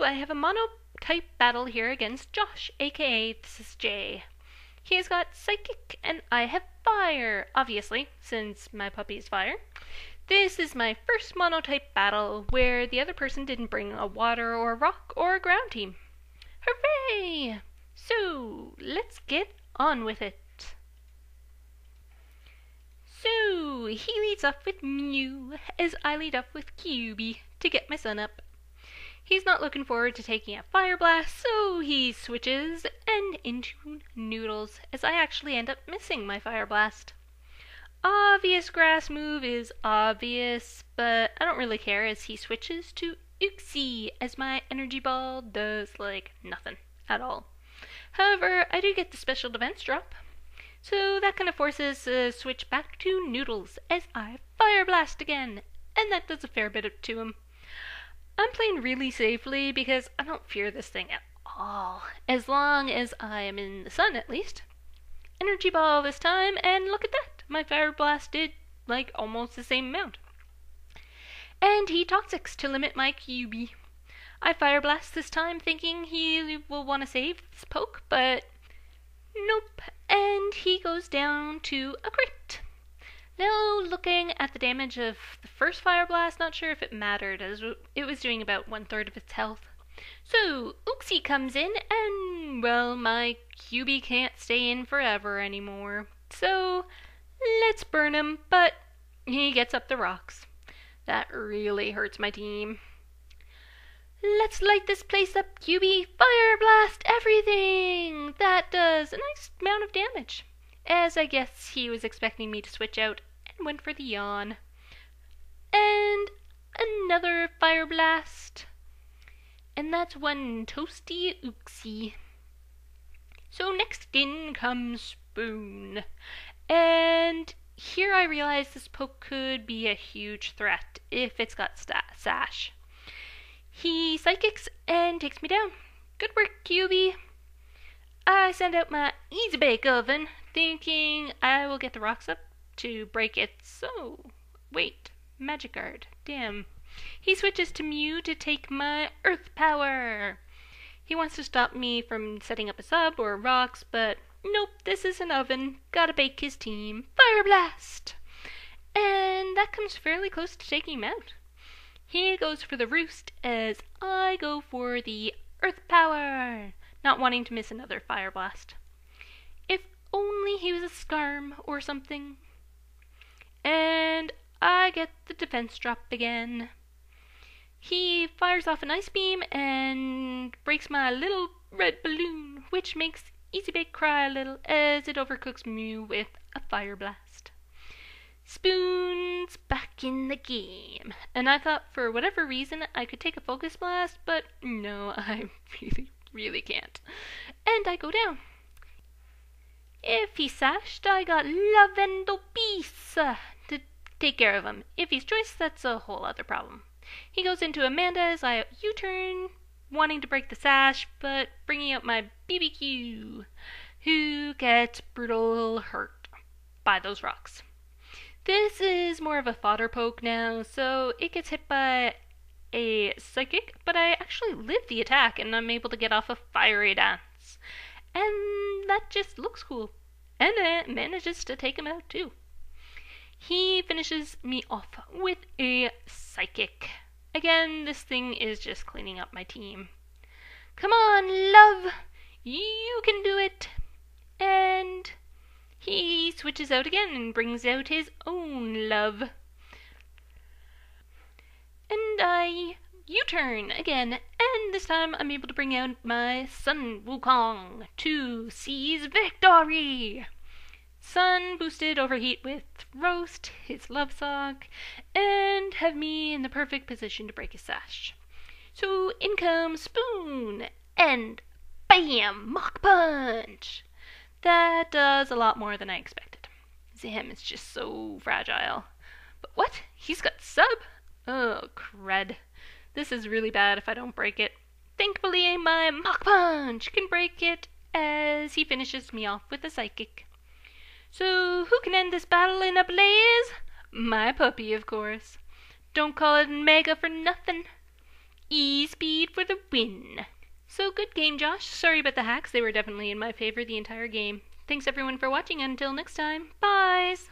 I have a mono-type battle here against Josh, aka ThisisJaye. He has got Psychic, and I have Fire, obviously, since my puppy is Fire. This is my first monotype battle, where the other person didn't bring a water or a rock or a ground team. Hooray! So, let's get on with it. So, he leads off with Mew, as I lead off with QB to get my son up. He's not looking forward to taking a Fire Blast, so he switches and into Noodles, as I actually end up missing my Fire Blast. Obvious grass move is obvious, but I don't really care as he switches to Uxie, as my energy ball does like nothing at all. However, I do get the special defense drop, so that kind of forces a switch back to Noodles as I Fire Blast again, and that does a fair bit to him. I'm playing really safely because I don't fear this thing at all, as long as I am in the sun at least. Energy ball this time, and look at that, my Fire Blast did like almost the same amount. And he Toxics to limit my QB. I Fire Blast this time thinking he will want to save this poke, but nope, and he goes down to a crit. Now, looking at the damage of the first Fire Blast, not sure if it mattered, as it was doing about 1/3 of its health. So, Uxie comes in, and, well, my QB can't stay in forever anymore. So, let's burn him, but he gets up the rocks. That really hurts my team. Let's light this place up, QB! Fire Blast everything! That does a nice amount of damage, as I guess he was expecting me to switch out and went for the yawn. And another Fire Blast. And that's one toasty Uxie. So next in comes Spoon. And here I realize this poke could be a huge threat if it's got Sash. He Psychics and takes me down. Good work, QB. I send out my Easy Bake Oven, thinking I will get the rocks up to break it. So, wait, Magic Guard, damn. He switches to Mew to take my Earth Power. He wants to stop me from setting up a sub or rocks, but nope, this is an oven. Gotta bake his team. Fire Blast! And that comes fairly close to taking him out. He goes for the Roost as I go for the Earth Power, not wanting to miss another Fire Blast. If only he was a Skarm or something. And I get the defense drop again. He fires off an Ice Beam and breaks my little red balloon, which makes Easy Bake cry a little as it overcooks Mew with a Fire Blast. Spoon's back in the game, and I thought for whatever reason I could take a Focus Blast, but no, I really can't. And I go down. If he sashed, I got Love and Peace to take care of him. If he's Choice, that's a whole other problem. He goes into Amanda as I U-turn, wanting to break the sash, but bringing up my BBQ, who gets brutal hurt by those rocks. This is more of a fodder poke now, so it gets hit by a Psychic, but I actually live the attack and I'm able to get off a Fiery Dance. And that just looks cool. And it manages to take him out too. He finishes me off with a Psychic. Again, this thing is just cleaning up my team. Come on, love! You can do it! And he switches out again and brings out his own love. And I U-turn again, and this time I'm able to bring out my Sun Wukong to seize victory! Sun boosted Overheat with Roast, his Love Sock, and have me in the perfect position to break his sash. So in comes Spoon, and bam! Mach Punch! That does a lot more than I expected. Zam is just so fragile. But what? He's got sub? Oh, crud. This is really bad if I don't break it. Thankfully, my Mach Punch can break it as he finishes me off with a Psychic. So, who can end this battle in a blaze? My puppy, of course. Don't call it Mega for nothing. E-speed for the win. So good game, Josh. Sorry about the hacks. They were definitely in my favor the entire game. Thanks everyone for watching. Until next time. Byes!